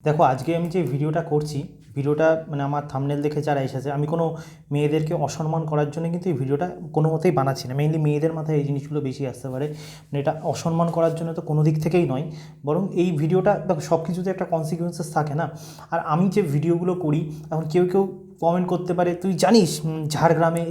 দেখো, আজকে আমি যে ভিডিওটা করছি, ভিডিওটা মানে আমার থাম্বনেল দেখে যারা এসেছে, আমি কোনো মেয়েদেরকে অসম্মান করার জন্য কিন্তু এই ভিডিওটা কোনো মতেই বানাচ্ছি না। মেইনলি মেয়েদের মাথায় এই জিনিসগুলো বেশি আসতে পারে, মানে এটা অসম্মান করার জন্য তো কোনো দিক থেকেই নয়। বরং এই ভিডিওটা দেখো, সব কিছুতে একটা কনসিকুয়েন্সেস থাকে না। আর আমি যে ভিডিওগুলো করি, এখন কেউ কেউ কমেন্ট করতে পারে, তুই জানিস ঝাড়গ্রামে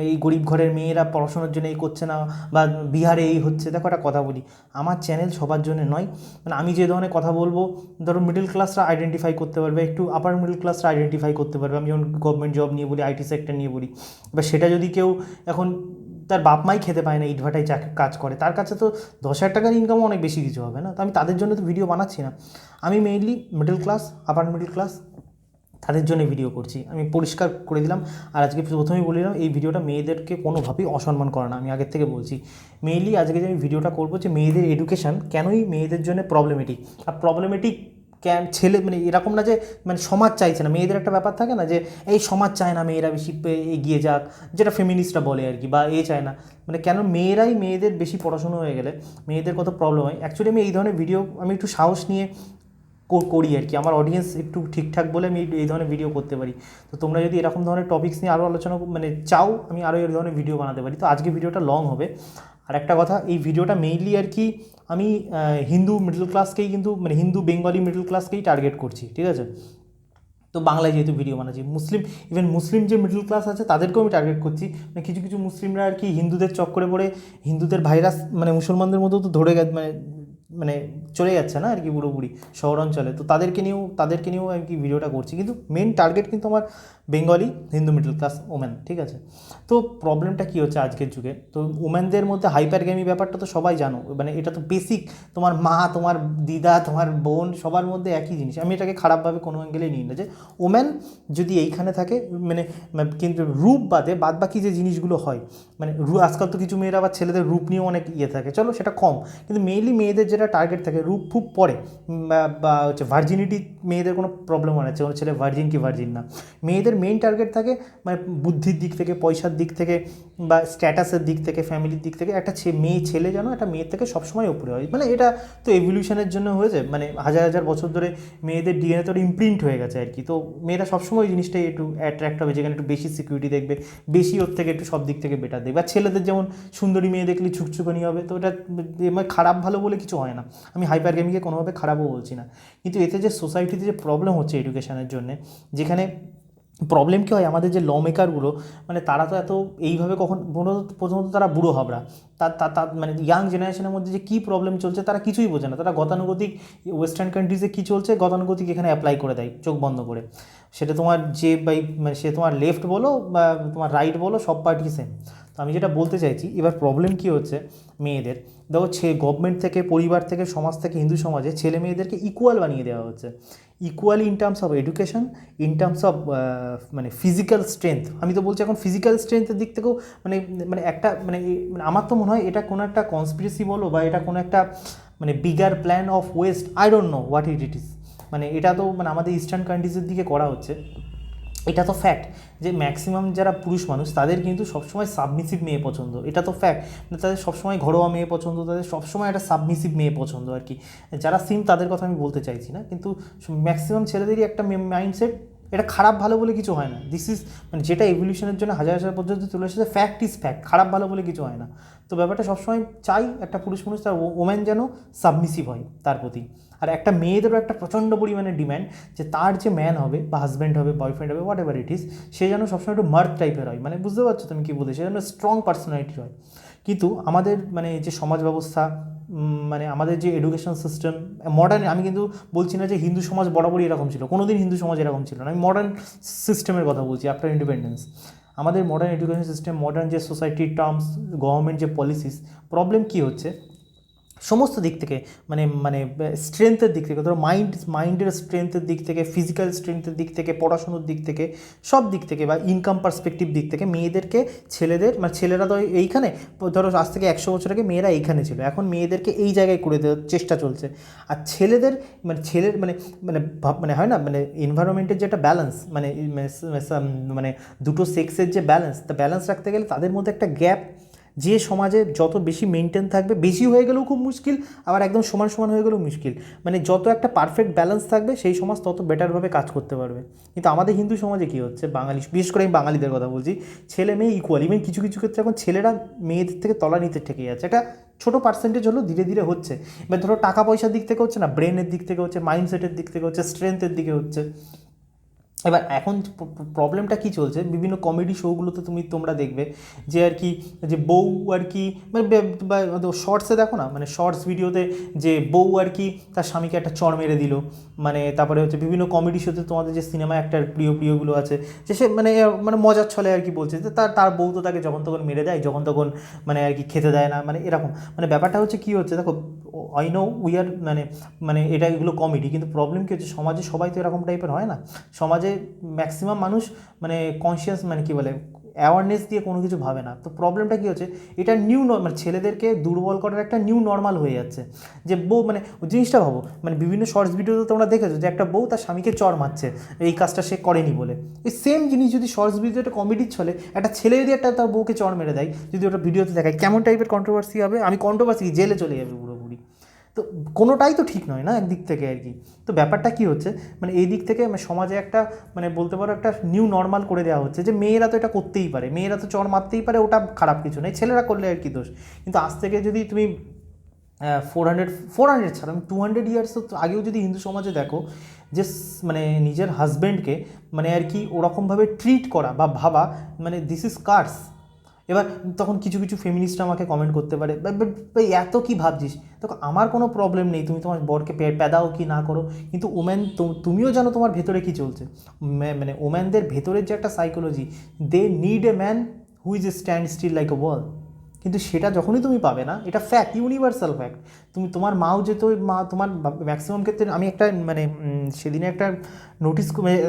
এই গরিব ঘরের মেয়েরা পড়াশোনার জন্য এই করছে না, বা বিহারে এই হচ্ছে। দেখো, একটা কথা বলি, আমার চ্যানেল সবার জন্য নয়। মানে আমি যে ধরনের কথা বলবো, ধরো মিডল ক্লাসরা আইডেন্টিফাই করতে পারবে, একটু আপার মিডল ক্লাসরা আইডেন্টিফাই করতে পারবে। আমি যেমন গভর্নমেন্ট জব নিয়ে বলি, আইটি সেক্টর নিয়ে বলি, এবার সেটা যদি কেউ এখন তার বাপ মাই খেতে পায় না, ইটভাটায় কাজ করে, তার কাছে তো 10,000 টাকার ইনকামও অনেক বেশি কিছু হবে না। তো আমি তাদের জন্য তো ভিডিও বানাচ্ছি না। আমি মেইনলি মিডল ক্লাস, আপার মিডল ক্লাস, তাদের জন্য ভিডিও করছি। আমি পরিষ্কার করে দিলাম। আর আজকে প্রথমেই বলিলাম, এই ভিডিওটা মেয়েদেরকে কোনোভাবেই অসম্মান করে না, আমি আগের থেকে বলছি। মেইনলি আজকে যে আমি ভিডিওটা করবো, যে মেয়েদের এডুকেশান কেনই মেয়েদের জন্য প্রবলেমেটিক। আর প্রবলেমেটিক ছেলে মানে এরকম না যে মানে সমাজ চাইছে না, মেয়েদের একটা ব্যাপার থাকে না যে এই সমাজ চায় না মেয়েরা বেশি এগিয়ে যাক, যেটা ফেমিনিস্টরা বলে আর কি, বা চায় না। মানে কেন মেয়েরাই, মেয়েদের বেশি পড়াশুনো হয়ে গেলে মেয়েদের কত প্রবলেম হয়। অ্যাকচুয়ালি আমি এই ধরনের ভিডিও আমি একটু সাহস নিয়ে করি আর কি। আমার অডিয়েন্স একটু ঠিকঠাক বলে আমি এই ধরনের ভিডিও করতে পারি। তো তোমরা যদি এরকম ধরনের টপিক্স নিয়ে আরও আলোচনা মানে চাও, আমি আরও এই ধরনের ভিডিও বানাতে পারি। তো আজকে ভিডিওটা লং হবে। আর একটা কথা, এই ভিডিওটা মেইনলি আর কি আমি হিন্দু মিডল ক্লাসকেই কিন্তু, মানে হিন্দু বেঙ্গলি মিডল ক্লাসকেই টার্গেট করছি, ঠিক আছে? তো বাংলায় যেহেতু ভিডিও বানাচ্ছি, মুসলিম, ইভেন মুসলিম যে মিডল ক্লাস আছে তাদেরকেও আমি টার্গেট করছি। মানে কিছু কিছু মুসলিমরা আর কি হিন্দুদের চক্করে পড়ে হিন্দুদের ভাইরাস মানে মুসলমানদের মধ্যেও তো ধরে গেছে, মানে মানে চলে যাচ্ছে না আর কি পুরোপুরি শহরাঞ্চলে। তো তাদেরকে নিয়েও আর কি ভিডিওটা করছি, কিন্তু মেন টার্গেট কিন্তু আমার Bengali Hindu middle class women, ঠিক আছে? তো প্রবলেমটা কী হচ্ছে আজকের যুগে, তো ওমেনদের মধ্যে হাইপারগ্যামি ব্যাপারটা তো সবাই জানো, মানে এটা তো বেসিক। তোমার মা, তোমার দিদা, তোমার বোন, সবার মধ্যে একই জিনিস। আমি এটাকে খারাপভাবে কোনো অ্যাঙ্গেলেই নিই না, যে ওমেন যদি এইখানে থাকে, মানে কিন্তু রূপ বাদ বাকি যে জিনিসগুলো হয়, মানে আজকাল তো কিছু মেয়েরা আবার ছেলেদের রূপ নিয়েও অনেক থাকে, চলো সেটা কম, কিন্তু মেইনলি মেয়েদের যেটা টার্গেট থাকে রূপ ফুপ পরে, বা হচ্ছে ভার্জিনিটি, মেয়েদের কোনো প্রবলেম হয় না কোনো ছেলে ভার্জিন কি ভার্জিন না। মেয়েদের মেইন টার্গেট থাকে মানে বুদ্ধির দিক থেকে, পয়সার দিক থেকে, বা স্ট্যাটাসের দিক থেকে, ফ্যামিলির দিক থেকে একটা ছেলে যেন একটা মেয়ের থেকে সবসময় উপরে হয়। মানে এটা তো এভলিউশনের জন্য হয়েছে, মানে হাজার হাজার বছর ধরে মেয়েদের ডিএনএ তো ইমপ্রিন্ট হয়ে গেছে আর কি। তো মেয়েরা সবসময় ওই জিনিসটাই একটু অ্যাট্রাক্ট হবে, যেখানে একটু বেশি সিকিউরিটি দেখবে, বেশি ওর থেকে একটু সব দিক থেকে বেটার দেখবে। আর ছেলেদের যেমন সুন্দরী মেয়ে দেখলে ছুকছুকানি হবে, তো এটা মানে খারাপ ভালো বলে কিছু হয় না। আমি হাইপার গেমিংকে কোনোভাবে খারাপও বলছি না, কিন্তু এতে যে সোসাইটিতে যে প্রবলেম হচ্ছে এডুকেশনের জন্যে, যেখানে প্রবলেম কী হয়, আমাদের যে ল মেকারগুলো, মানে তারা তো এত এইভাবে প্রথমত তারা বুড়ো হাবড়া। তার মানে ইয়াং জেনারেশনের মধ্যে যে কী প্রবলেম চলছে তারা কিছুই বোঝে না। তারা গতানুগতিক ওয়েস্টার্ন কান্ট্রিজে কী চলছে গতানুগতিক এখানে অ্যাপ্লাই করে দেয় চোখ বন্ধ করে। সেটা তোমার যে মানে সে তোমার লেফট বলো বা তোমার রাইট বলো, সব পার্টি সেম। তো আমি যেটা বলতে চাইছি, এবার প্রবলেম কী হচ্ছে মেয়েদের, দেখো গভর্নমেন্ট থেকে, পরিবার থেকে, সমাজ থেকে, হিন্দু সমাজে ছেলে মেয়েদেরকে ইকুয়াল বানিয়ে দেওয়া হচ্ছে। Equally in terms of education, in terms of মানে ফিজিক্যাল স্ট্রেংথ। আমি তো বলছি এখন ফিজিক্যাল স্ট্রেংথের দিক থেকেও মানে মানে একটা মানে আমার তো মনে হয় এটা কোনো একটা কনস্পিরেসি বলো, বা এটা কোনো একটা মানে bigger plan of West, I don't know what it is. মানে এটা তো মানে আমাদের ইস্টার্ন কান্ট্রিজের দিকে করা হচ্ছে। এটা তো ফ্যাক্ট যে ম্যাক্সিমাম যারা পুরুষ মানুষ তাদের কিন্তু সবসময় সাবমিসিভ মেয়ে পছন্দ। এটা তো ফ্যাক্ট, মানে তাদের সবসময় ঘরোয়া মেয়ে পছন্দ, তাদের সবসময় একটা সাবমিসিভ মেয়ে পছন্দ আর কি। যারা সিম তাদের কথা আমি বলতে চাইছি না, কিন্তু ম্যাক্সিমাম ছেলেদেরই একটা মাইন্ডসেট। এটা খারাপ ভালো বলে কিছু হয় না, দিস ইজ মানে যেটা এভলিউশনের জন্য হাজার হাজার পদ্ধতি চলে এসেছে, ফ্যাক্ট ইজ ফ্যাক্ট, খারাপ ভালো বলে কিছু হয় না। তো ব্যাপারটা সবসময় চাই একটা পুরুষ মানুষ তার ওম্যান যেন সাবমিসিভ হয় তার প্রতি। আর একটা মেয়েদেরও একটা প্রচণ্ড পরিমাণে ডিম্যান্ড যে তার যে ম্যান হবে বা হাজব্যান্ড হবে, বয়ফ্রেন্ড হবে, হোয়াট এভার ইট ইজ, সে যেন সবসময় একটু মার্থ টাইপের হয়। মানে বুঝতে পারছো তুমি কী বলতে, সে যেন স্ট্রং পার্সোনালিটি হয়। কিন্তু আমাদের মানে যে সমাজ ব্যবস্থা, মানে আমাদের যে এডুকেশন সিস্টেম মডার্ন, আমি কিন্তু বলছি না যে হিন্দু সমাজ বরাবরই এরকম ছিল, কোনো দিন হিন্দু সমাজ এরকম ছিল না। আমি মডার্ন সিস্টেমের কথা বলছি আফটার ইন্ডিপেন্ডেন্স। আমাদের মডার্ন এডুকেশন সিস্টেম, মডার্ন যে সোসাইটির টার্মস, গভর্নমেন্ট যে পলিসিস, প্রবলেম কী হচ্ছে সমস্ত দিক থেকে, মানে মানে স্ট্রেংথের দিক থেকে, ধরো মাইন্ডের স্ট্রেংথের দিক থেকে, ফিজিক্যাল স্ট্রেংথের দিক থেকে, পড়াশুনোর দিক থেকে, সব দিক থেকে, বা ইনকাম পার্সপেক্টিভ দিক থেকে মেয়েদেরকে, ছেলেদের মানে ছেলেরা তো এইখানে, ধরো আজ থেকে 100 বছর আগে মেয়েরা এইখানে ছিল, এখন মেয়েদেরকে এই জায়গায় করে দেওয়ার চেষ্টা চলছে। আর ছেলেদের মানে ছেলের মানে মানে মানে হয় না, মানে এনভায়রনমেন্টের যে একটা ব্যালেন্স, মানে মানে দুটো সেক্সের যে ব্যালেন্স, তা ব্যালেন্স রাখতে গেলে তাদের মধ্যে একটা গ্যাপ যে সমাজে যত বেশি মেনটেন থাকবে, বেশি হয়ে গেলেও খুব মুশকিল, আবার একদম সমান সমান হয়ে গেলেও মুশকিল, মানে যত একটা পারফেক্ট ব্যালেন্স থাকবে সেই সমাজ তত বেটারভাবে কাজ করতে পারবে। কিন্তু আমাদের হিন্দু সমাজে কী হচ্ছে, বাঙালি, বিশেষ করে আমি বাঙালিদের কথা বলছি, ছেলে মেয়ে ইকুয়াল, ইভেন কিছু কিছু ক্ষেত্রে এখন ছেলেরা মেয়েদের থেকে তলা নিতে ঠেকে যাচ্ছে। এটা ছোটো পার্সেন্টেজ হলেও ধীরে ধীরে হচ্ছে। এবার ধরো টাকা পয়সার দিক থেকে হচ্ছে না, ব্রেনের দিক থেকে হচ্ছে, মাইন্ডসেটের দিক থেকে হচ্ছে, স্ট্রেংথের দিকে হচ্ছে। এবার এখন প্রবলেমটা কী চলছে, বিভিন্ন কমেডি শোগুলোতে তোমরা দেখবে যে আর কি, যে বউ আর কি, মানে শর্টসে দেখো না, মানে শর্টস ভিডিওতে যে বউ আর কি তার স্বামীকে একটা চড় মেরে দিল, মানে তারপরে হচ্ছে বিভিন্ন কমেডি শোতে তোমাদের যে সিনেমা অ্যাক্টার প্রিয়গুলো আছে, যে সে মানে মানে মজার ছলে আর কি বলছে যে তার বউ তো তাকে যখন তখন মেরে দেয়, যখন তখন মানে আর কি খেতে দেয় না, মানে এরকম। মানে ব্যাপারটা হচ্ছে কী হচ্ছে, দেখো আই নো উই আর মানে মানে এটা এগুলো কমেডি, কিন্তু প্রবলেম কী হচ্ছে, সমাজে সবাই তো এরকম টাইপের হয় না। সমাজে ম্যাক্সিমাম মানুষ মানে কনসিয়াস, মানে কী বলে, অ্যাওয়ারনেস দিয়ে কোনো কিছু ভাবে না। তো প্রবলেমটা কী হচ্ছে, এটা নিউ নর্মাল, ছেলেদেরকে দুর্বল করার একটা নিউ নর্মাল হয়ে যাচ্ছে। যে বউ, মানে জিনিসটা ভাবো, মানে বিভিন্ন শর্টস ভিডিওতে তোমরা দেখেছো যে একটা বউ তার স্বামীকে চড় মারছে, এই কাজটা সে করেনি বলে। এই সেম জিনিস যদি শর্টস ভিডিওতে কমেডির ছলে একটা ছেলে যদি একটা তার বউকে চড় মেরে দেয়, যদি ওটা ভিডিওতে দেখায়, কেমন টাইপের কন্ট্রোভার্সি হবে, আমি কন্ট্রোভার্সি জেলে চলে যাবে পুরোপুরি। তো কোনোটাই তো ঠিক নয় না একদিক থেকে আর কি। তো ব্যাপারটা কী হচ্ছে, মানে এই দিক থেকে সমাজে একটা মানে বলতে পারো একটা নিউ নর্মাল করে দেওয়া হচ্ছে যে মেয়েরা তো এটা করতেই পারে, মেয়েরা তো চড় মারতেই পারে, ওটা খারাপ কিছু নেই, ছেলেরা করলে আর কি দোষ। কিন্তু আজ থেকে যদি তুমি 400 ছাড়া, আমি 200 ইয়ার্স আগেও যদি হিন্দু সমাজে দেখো, যে মানে নিজের হাজব্যান্ডকে মানে আর কি ওরকমভাবে ট্রিট করা বা ভাবা, মানে দিস ইজ কার্স। এবার তখন কিছু কিছু ফেমিনিস্ট আমাকে কমেন্ট করতে পারে, ভাই এত কি ভাবছিস, দেখো আমার কোনো প্রবলেম নেই, তুমি তোমার বরকে প্যাদাও কি না করো, কিন্তু ওম্যান, তুমিও জানো তোমার ভেতরে কী চলছে। মানে ওম্যানদের ভেতরের যে একটা psychology, they need a man who is a stand still like a wall. কিন্তু সেটা যখনই তুমি পাবে না, এটা ফ্যাক্ট, ইউনিভার্সাল ফ্যাক্ট। তোমার মাও যেত, মা তোমার ম্যাক্সিমাম ক্ষেত্রে, আমি একটা মানে সেদিনে একটা নোটিস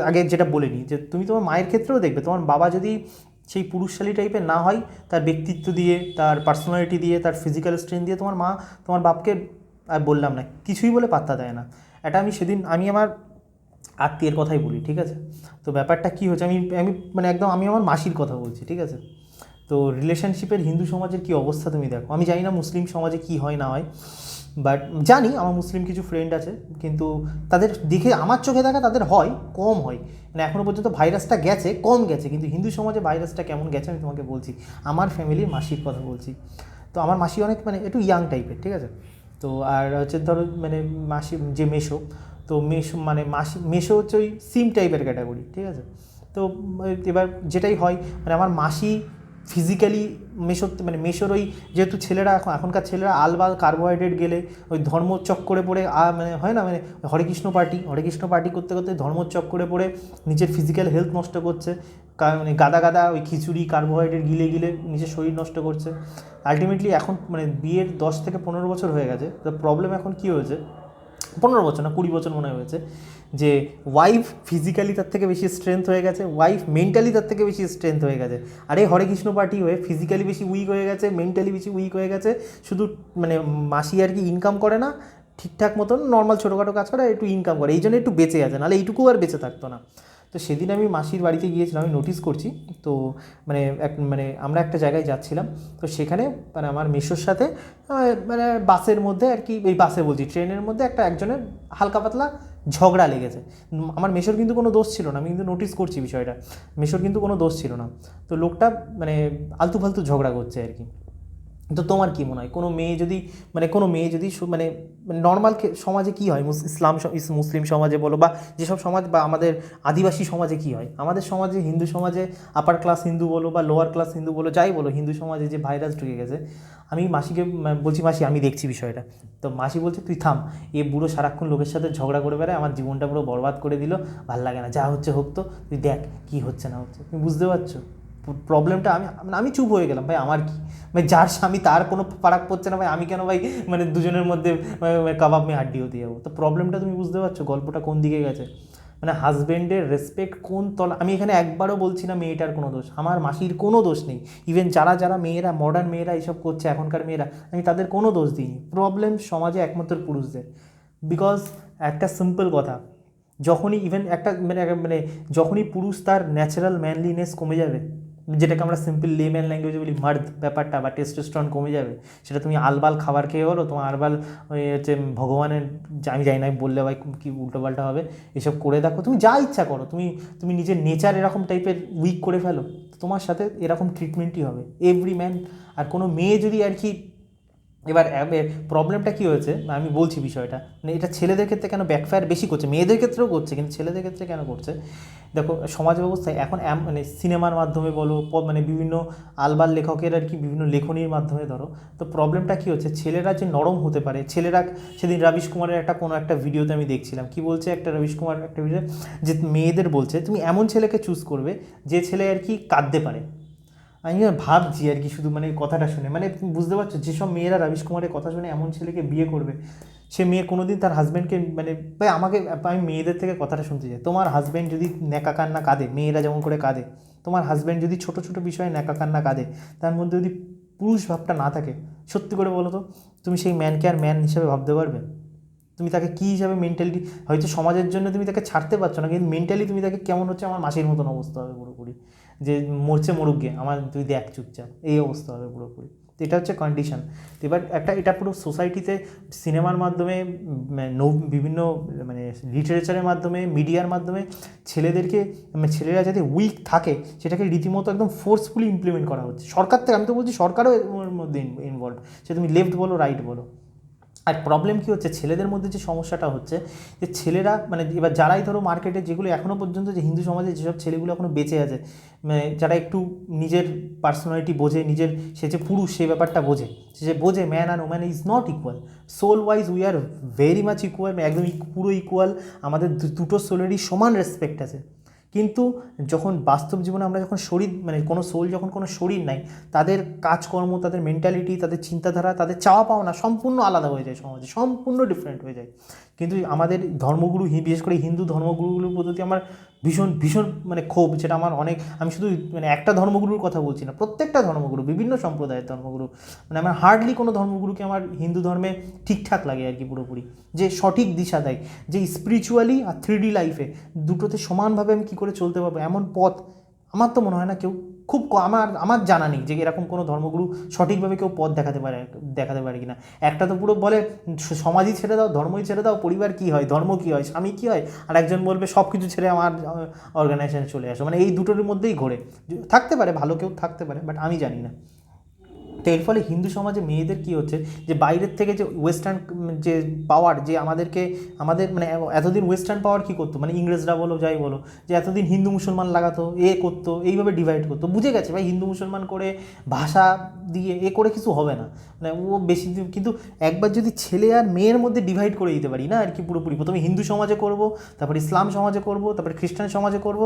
আগে যেটা বলিনি, যে তুমি তোমার মায়ের ক্ষেত্রেও দেখবে, তোমার বাবা যদি সেই পুরুষশালী টাইপের না হয়, তার ব্যক্তিত্ব দিয়ে, তার পার্সোনালিটি দিয়ে, তার ফিজিক্যাল স্ট্রেংথ দিয়ে, তোমার মা তোমার বাপকে আর বললাম না কিছুই বলে পাত্তা দেয় না। এটা আমি আমার আত্মীয়ের কথাই বলি, ঠিক আছে। তো ব্যাপারটা কী হচ্ছে, আমি আমি মানে একদম আমি আমার মাসির কথা বলছি, ঠিক আছে। তো রিলেশনশিপের হিন্দু সমাজের কী অবস্থা তুমি দেখো, আমি জানি না মুসলিম সমাজে কী হয় না হয়, বাট জানি আমার মুসলিম কিছু ফ্রেন্ড আছে, কিন্তু তাদের দেখে আমার চোখে দেখা তাদের হয়, কম হয়। মানে এখনও পর্যন্ত ভাইরাসটা গেছে, কম গেছে, কিন্তু হিন্দু সমাজে ভাইরাসটা কেমন গেছে আমি তোমাকে বলছি। আমার ফ্যামিলির মাসির কথা বলছি। তো আমার মাসি অনেক মানে একটু ইয়াং টাইপের, ঠিক আছে। তো আর হচ্ছে ধরো মানে মাসি যে মেশো, তো মেশো মানে মেশো হচ্ছে ওই সিম টাইপের ক্যাটাগরি, ঠিক আছে। তো এবার যেটাই হয়, মানে আমার মাসি ফিজিক্যালি মেশোর ওই, যেহেতু ছেলেরা এখনকার ছেলেরা আলবাল কার্বোহাইড্রেট গেলে ওই ধর্ম চক্করে পড়ে মানে হয় না, মানে হরেকৃষ্ণ পার্টি করতে করতে ধর্ম চক্করে পড়ে নিজের ফিজিক্যাল হেলথ নষ্ট করছে, মানে গাদা ওই খিচুড়ি কার্বোহাইড্রেট গিলে গিলে নিজের শরীর নষ্ট করছে। আলটিমেটলি এখন মানে বিয়ের 10 থেকে 15 বছর হয়ে গেছে, তো প্রবলেম এখন কী হয়েছে, 15 বছর না 20 বছর মনে হয়েছে, যে ওয়াইফ ফিজিক্যালি তার থেকে বেশি স্ট্রেংথ হয়ে গেছে, ওয়াইফ মেন্টালি তার থেকে বেশি স্ট্রেংথ হয়ে গেছে। আর এই হরে কৃষ্ণ পার্টি হয়ে ফিজিক্যালি বেশি উইক হয়ে গেছে, মেন্টালি বেশি উইক হয়ে গেছে। শুধু মানে মাসি আর কি ইনকাম করে না ঠিকঠাক মতন, নর্মাল ছোটোখাটো কাজ করে, একটু ইনকাম করে, এই জন্য একটু বেঁচে আছে, নাহলে এইটুকু আর বেঁচে থাকতো না। তো সেদিন আমি মাসির বাড়িতে গিয়েছিলাম, আমি নোটিস করছি, তো মানে আমরা একটা জায়গায় যাচ্ছিলাম, তো সেখানে মানে আমার মেসোর সাথে মানে বাসের মধ্যে আর কি, এই বাসে বলছি ট্রেনের মধ্যে একজনের হালকা পাতলা ঝগড়া লেগেছে। আমার মেসোর কিন্তু কোনো দোষ ছিল না, আমি কিন্তু নোটিস করছি বিষয়টা, মেসোর কিন্তু কোনো দোষ ছিল না। তো লোকটা মানে আলতু ফালতু ঝগড়া করছে আর কি। তো তোমার কী মনে হয়, কোনো মেয়ে যদি মানে নর্মাল সমাজে কী হয়, মুসলিম সমাজে বলো বা যেসব সমাজ বা আমাদের আদিবাসী সমাজে কী হয়, আমাদের সমাজে হিন্দু সমাজে আপার ক্লাস হিন্দু বলো বা লোয়ার ক্লাস হিন্দু বলো, যাই বলো, হিন্দু সমাজে যে ভাইরাস ঢুকে গেছে। আমি মাসিকে বলছি, মাসি আমি দেখছি বিষয়টা। তো মাসি বলছে, তুই থাম, এ বুড়ো সারাক্ষণ লোকের সাথে ঝগড়া করে বেড়ায়, আমার জীবনটা পুরো বরবাদ করে দিল, ভাল লাগে না, যা হচ্ছে হোক, তো তুই দেখ কী হচ্ছে না হচ্ছে, তুমি বুঝতে পারছো প্রবলেমটা। আমি চুপ হয়ে গেলাম, ভাই আমার কি, ভাই যার স্বামী তার কোনো ফারাক পড়ছে না, ভাই আমি কেন ভাই মানে দুজনের মধ্যে কাবাব মে হাড্ডিও দিয়ে যাবো। তো প্রবলেমটা তুমি বুঝতে পারছো গল্পটা কোন দিকে গেছে, মানে হাজব্যান্ডের রেসপেক্ট কোন তলা। আমি এখানে একবারও বলছি না মেয়েটার কোনো দোষ, আমার মাসির কোনো দোষ নেই, ইভেন যারা মেয়েরা মডার্ন মেয়েরা এইসব করছে এখনকার মেয়েরা, আমি তাদের কোনো দোষ দিইনি। প্রবলেম সমাজে একমাত্র পুরুষদের, বিকজ একটা সিম্পল কথা, যখনই ইভেন একটা মানে যখনই পুরুষ তার ন্যাচারাল ম্যানলিনেস কমে যাবে, যেটাকে আমরা সিম্পল লেম্যান ল্যাঙ্গুয়েজে বলি মার্দ ব্যাপারটা বা টেস্টোস্টেরন কমে যাবে, সেটা তুমি আলবাল খাবার খেয়ে বলো, তোমার আলবাল ওই হচ্ছে ভগবানের, আমি জানি না বললে ভাই কি উল্টোপাল্টা হবে, এসব করে দেখো, তুমি যা ইচ্ছা করো, তুমি নিজের নেচার এরকম টাইপের উইক করে ফেলো, তোমার সাথে এরকম ট্রিটমেন্টই হবে এভরি ম্যান। আর কোনো মেয়ে যদি আর কি, এবার প্রবলেমটা কী হয়েছে আমি বলছি বিষয়টা, মানে এটা ছেলেদের ক্ষেত্রে কেন ব্যাকফায়ার বেশি করছে, মেয়েদের ক্ষেত্রেও করছে কিন্তু ছেলেদের ক্ষেত্রে কেন করছে, দেখো সমাজ ব্যবস্থায় এখন মানে সিনেমার মাধ্যমে বলো, মানে বিভিন্ন আলবাল লেখকের আর কি বিভিন্ন লেখনীর মাধ্যমে ধরো, তো প্রবলেমটা কী হচ্ছে, ছেলেরা যে নরম হতে পারে, ছেলেরা সেদিন রবিশ কুমারের কোনো একটা ভিডিওতে আমি দেখছিলাম, কি বলছে একটা রবিশ কুমার একটা ভিডিও, যে মেয়েদের বলছে তুমি এমন ছেলেকে চুজ করবে যে ছেলে আর কি কাঁদতে পারে। আমি ভাবছি আর কি শুধু মানে কথাটা শুনে, মানে বুঝতে পারছো যেসব মেয়েরা রবিশ কুমারের কথা শুনে এমন ছেলেকে বিয়ে করবে, সে মেয়ে কোনোদিন তার হাজব্যান্ডকে, মানে ভাই আমি মেয়েদের থেকে কথাটা শুনতে চাই, তোমার হাজব্যান্ড যদি ন্যাকা কান্না কাঁদে, মেয়েরা যেমন করে কাঁদে, তোমার হাজব্যান্ড যদি ছোটো ছোটো বিষয়ে ন্যাকা কান্না কাঁদে, তার মধ্যে যদি পুরুষ ভাবটা না থাকে, সত্যি করে বলো তো তুমি সেই ম্যানকে আর ম্যান হিসেবে ভাবতে পারবে? তুমি তাকে কী হিসাবে মেন্টালি, হয়তো সমাজের জন্য তুমি তাকে ছাড়তে পারছো না, কিন্তু মেন্টালি তুমি তাকে কেমন হচ্ছে, আমার মাসির মতন অবস্থা হবে পুরোপুরি, যে মরছে মরুক গে, আমার তুই দেখ চুপচাপ, এই অবস্থা হবে পুরোপুরি। তো এটা হচ্ছে কন্ডিশন। তো এবার এটা পুরো সোসাইটিতে সিনেমার মাধ্যমে, বিভিন্ন মানে লিটারেচারের মাধ্যমে, মিডিয়ার মাধ্যমে ছেলেদেরকে, ছেলেরা যাতে উইক থাকে সেটাকে রীতিমতো একদম ফোর্সফুলি ইমপ্লিমেন্ট করা হচ্ছে সরকার থেকে। আমি তো বলছি সরকারও এর মধ্যে ইনভলভ, সে তুমি লেফট বলো রাইট বলো। আর প্রবলেম কী হচ্ছে, ছেলেদের মধ্যে যে সমস্যাটা হচ্ছে, যে ছেলেরা মানে এবার যারাই ধরো মার্কেটে, যেগুলো এখনও পর্যন্ত যে হিন্দু সমাজে যেসব ছেলেগুলো এখনও বেঁচে আছে, মানে যারা একটু নিজের পার্সোনালিটি বোঝে, নিজের সে যে পুরুষ সেই ব্যাপারটা বোঝে, সে যে বোঝে man and woman is not equal, soul wise we are very much equal, একদম পুরো ইকুয়াল, আমাদের দুটো সোলেরই সমান রেসপেক্ট আছে। কিন্তু যখন বাস্তব জীবনে আমরা যখন শরীর, মানে কোনো সোল যখন কোনো শরীর নাই, তাদের কাজকর্ম, তাদের মেন্টালিটি, তাদের চিন্তাধারা, তাদের চাওয়া পাওনা সম্পূর্ণ আলাদা হয়ে যায়, সমাজে সম্পূর্ণ ডিফারেন্ট হয়ে যায়। কিন্তু আমাদের ধর্মগুরু, বিশেষ করে হিন্দু ধর্মগুরুগুলোর প্রতি আমার ভীষণ ভীষণ মানে ক্ষোভ, যেটা আমার অনেক, আমি শুধু মানে একটা ধর্মগুরুর কথা বলছি না, প্রত্যেকটা ধর্মগুরু, বিভিন্ন সম্প্রদায়ের ধর্মগুরু, মানে আমার হার্ডলি কোনো ধর্মগুরুকে আমার হিন্দু ধর্মে ঠিকঠাক লাগে আর কি পুরোপুরি, যে সঠিক দিশা দেয়, যে স্পিরিচুয়ালি আর 3D লাইফে দুটোতে সমানভাবে আমি কী করে চলতে পারবো, এমন পথ আমার তো মনে হয় না কেউ, খুব আমার জানা নেই যে এরকম কোনো ধর্মগুরু সঠিকভাবে কেউ পথ দেখাতে পারে কিনা। একটা তো পুরো বলে সমাজই ছেড়ে দাও, ধর্মই ছেড়ে দাও, পরিবার কী হয়, ধর্ম কী হয়, স্বামী কী হয়, আর একজন বলবে সব কিছু ছেড়ে আমার অর্গানাইজেশনে চলে আসো, মানে এই দুটোর মধ্যেই ঘোরে। থাকতে পারে ভালো কেউ থাকতে পারে, বাট আমি জানি না। তো এর ফলে হিন্দু সমাজে মেয়েদের কী হচ্ছে, যে বাইরের থেকে যে ওয়েস্টার্ন যে পাওয়ার, যে আমাদের মানে এতদিন ওয়েস্টার্ন পাওয়ার কী করতো, মানে ইংরেজরা বলো যাই বলো, যে এতদিন হিন্দু মুসলমান লাগাতো, করতো এইভাবে ডিভাইড করতো, বুঝে গেছে ভাই হিন্দু মুসলমান করে ভাষা দিয়ে করে কিছু হবে না, মানে ও বেশি, কিন্তু একবার যদি ছেলে আর মেয়ের মধ্যে ডিভাইড করে দিতে পারি না আর কি পুরোপুরি, প্রথমে হিন্দু সমাজে করব, তারপর ইসলাম সমাজে করব, তারপর খ্রিস্টান সমাজে করব,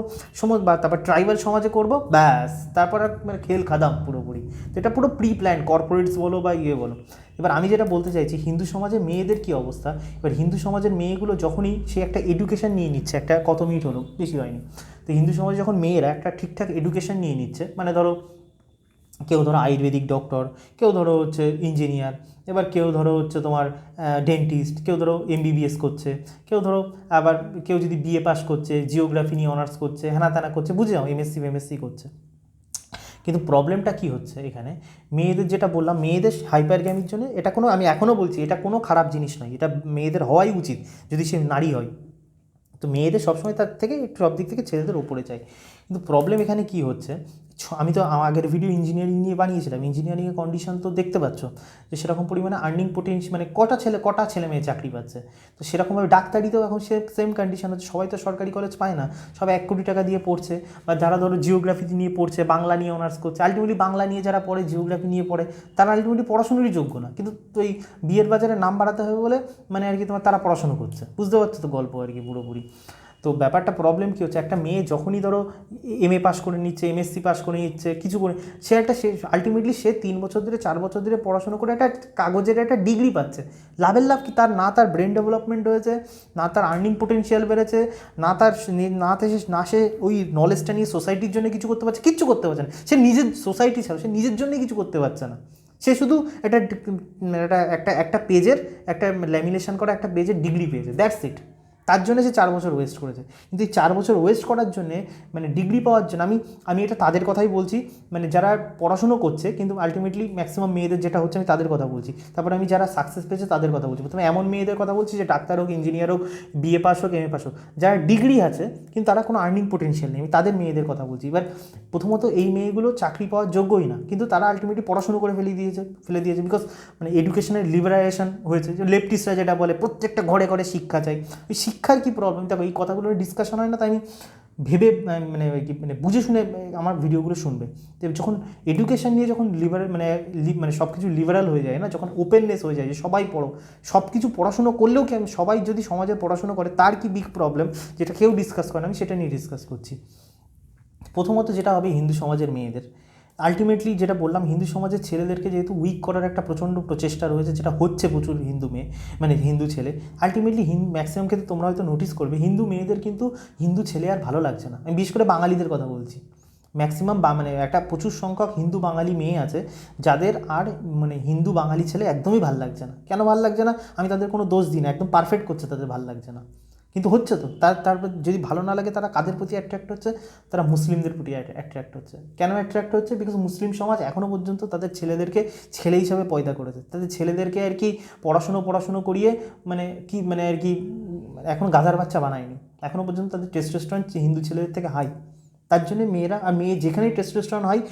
তারপর ট্রাইবাল সমাজে করব, ব্যাস তারপর আর মানে খেল খাদাম পুরোপুরি। তো এটা পুরো প্রি প্ল্যান, কর্পোরেটস বলো বা বলো। এবার আমি যেটা বলতে চাইছি, হিন্দু সমাজে মেয়েদের কী অবস্থা, এবার হিন্দু সমাজের মেয়েগুলো যখনই সে একটা এডুকেশন নিয়ে নিচ্ছে, একটা কত মিনিট হলো বেশি হয়নি, তো হিন্দু সমাজে যখন মেয়েরা একটা ঠিকঠাক এডুকেশন নিয়ে নিচ্ছে, মানে ধরো কেউ ধরো আয়ুর্বেদিক ডক্টর, কেউ ধরো হচ্ছে ইঞ্জিনিয়ার, এবার কেউ ধরো হচ্ছে তোমার ডেন্টিস্ট, কেউ ধরো MBBS করছে, কেউ ধরো আবার কেউ যদি BA পাস করছে, জিওগ্রাফি নিয়ে অনার্স করছে, হ্যানা ত্যানা করছে, বুঝে যাও MSc করছে। কিন্তু প্রবলেমটা কী হচ্ছে এখানে, মেয়েদের যেটা বললাম, মেয়েদের হাইপারগ্যামির জন্য, এটা কোনো, আমি এখনও বলছি এটা কোনো খারাপ জিনিস নয়, এটা মেয়েদের হওয়াই উচিত যদি সে নারী হয়, তো মেয়েদের সবসময় তার থেকে একটু সব দিক থেকে ছেলেদের ওপরে চাই। কিন্তু প্রবলেম এখানে কী হচ্ছে, আমি তো আগের ভিডিও ইঞ্জিনিয়ারিং নিয়ে বানিয়েছিলাম, ইঞ্জিনিয়ারিংয়ের কন্ডিশন তো দেখতে পাচ্ছ, যে সেরকম পরিমাণে আর্নিং পোটেন্সিয়াল, মানে কটা ছেলে মেয়ে চাকরি পাচ্ছে, তো সেরকমভাবে ডাক্তারিতেও এখন সেম কন্ডিশন হচ্ছে, সবাই তো সরকারি কলেজ পায় না, সব 1 কোটি টাকা দিয়ে পড়ছে, বা যারা ধরো জিওগ্রাফি নিয়ে পড়ছে, বাংলা নিয়ে অনার্স করছে, আলটিমেটলি বাংলা নিয়ে যারা পড়ে, জিওগ্রাফি নিয়ে পড়ে, তারা আলটিমেটলি পড়াশোনারই যোগ্য না, কিন্তু তো এই বিয়ের বাজারে নাম বাড়াতে হবে বলে মানে আর কি তোমার তারা পড়াশোনা করছে, বুঝতে পারছো তো গল্প আর কি পুরোপুরি। তো ব্যাপারটা প্রবলেম কী হচ্ছে, একটা মেয়ে যখনই ধরো MA পাস করে নিচ্ছে, MSc পাস করে নিচ্ছে, কিছু করে সে আলটিমেটলি সে 3 বছর ধরে 4 বছর ধরে পড়াশোনা করে একটা কাগজের একটা ডিগ্রি পাচ্ছে, লাভের লাভ কি, না তার ব্রেন ডেভেলপমেন্ট হয়েছে, না তার আর্নিং পোটেনশিয়াল বেড়েছে, না সে ওই নলেজটা নিয়ে সোসাইটির জন্য কিছু করতে পারছে, কিচ্ছু করতে পারছে না, সে নিজের সোসাইটি ছাড়া সে নিজের জন্যই কিছু করতে পারছে না, সে শুধু একটা পেজের একটা ল্যামিনেশন করা একটা পেজের ডিগ্রি পেয়েছে, দ্যাটস ইট। তার জন্য সে 4 বছর ওয়েস্ট করেছে। কিন্তু এই 4 বছর ওয়েস্ট করার জন্যে মানে ডিগ্রি পাওয়ার জন্য আমি এটা তাদের কথাই বলছি, মানে যারা পড়াশুনো করছে কিন্তু আলটিমেটলি ম্যাক্সিমাম মেয়েদের যেটা হচ্ছে আমি তাদের কথা বলছি। তারপরে আমি যারা সাকসেস পেয়েছে তাদের কথা বলছি। প্রথমে এমন মেয়েদের কথা বলছি যে ডাক্তার হোক, ইঞ্জিনিয়ার হোক, বিএ পাস হোক, এমএ পাস হোক, যারা ডিগ্রি আছে কিন্তু তারা কোনো আর্নিং পোটেনশিয়াল নেই, আমি তাদের মেয়েদের কথা বলছি। এবার প্রথমত এই মেয়েগুলো চাকরি পাওয়ার যোগ্যই না, কিন্তু তারা আলটিমেটলি পড়াশুনো করে ফেলে দিয়েছে বিকজ মানে এডুকেশনের লিবারাইজেশন হয়েছে। যে লেফটিস্টরা যেটা বলে প্রত্যেকটা ঘরে ঘরে শিক্ষা চাই, ওই শিক্ষার কী প্রবলেম? দেখো এই কথাগুলো ডিসকাশন হয় না, তাই আমি ভেবে মানে বুঝে শুনে আমার ভিডিওগুলো শুনবে। তো যখন এডুকেশন নিয়ে যখন মানে সব কিছু লিবারাল হয়ে যায় না, যখন ওপেননেস হয়ে যায় যে সবাই পড়ো, সব কিছু পড়াশুনো করলেও কি সবাই যদি সমাজে পড়াশুনো করে তার কি বিগ প্রবলেম, যেটা কেউ ডিসকাস করে না, আমি সেটা নিয়ে ডিসকাস করছি। প্রথমত যেটা হবে হিন্দু সমাজের মেয়েদের, আলটিমেটলি যেটা বললাম, হিন্দু সমাজের ছেলেদেরকে যেহেতু উইক করার একটা প্রচণ্ড প্রচেষ্টা রয়েছে, যেটা হচ্ছে প্রচুর হিন্দু মেয়ে মানে হিন্দু ছেলে, আলটিমেটলি ম্যাক্সিমাম ক্ষেত্রে তোমরা হয়তো নোটিস করবে হিন্দু মেয়েদের কিন্তু হিন্দু ছেলে আর ভালো লাগছে না। আমি বিশেষ করে বাঙালিদের কথা বলছি। ম্যাক্সিমাম মানে একটা প্রচুর সংখ্যক হিন্দু বাঙালি মেয়ে আছে যাদের আর মানে হিন্দু বাঙালি ছেলে একদমই ভালো লাগছে না। কেন ভালো লাগছে না? আমি তাদের কোনো দোষ দিই না, একদম পারফেক্ট করছে তাদের ভালো লাগছে না, কিন্তু হচ্ছে তো। তারপর যদি ভালো না লাগে তারা কাদের প্রতি অ্যাট্রাক্ট হচ্ছে? তারা মুসলিমদের প্রতি অ্যাট্রাক্ট হচ্ছে। কেন অ্যাট্রাক্ট হচ্ছে? বিকজ মুসলিম সমাজ এখনও পর্যন্ত তাদের ছেলেদেরকে ছেলে হিসাবে পয়দা করেছে। তাদের ছেলেদেরকে আর কি পড়াশুনো করিয়ে মানে কি মানে আর কি এখন গাধার বাচ্চা বানায়নি। এখনও পর্যন্ত তাদের টেস্টোস্টেরন হিন্দু ছেলেদের থেকে হাই। তার জন্য মেয়েরা আর মেয়ে যেখানেই টেস্টোস্টেরন হয়,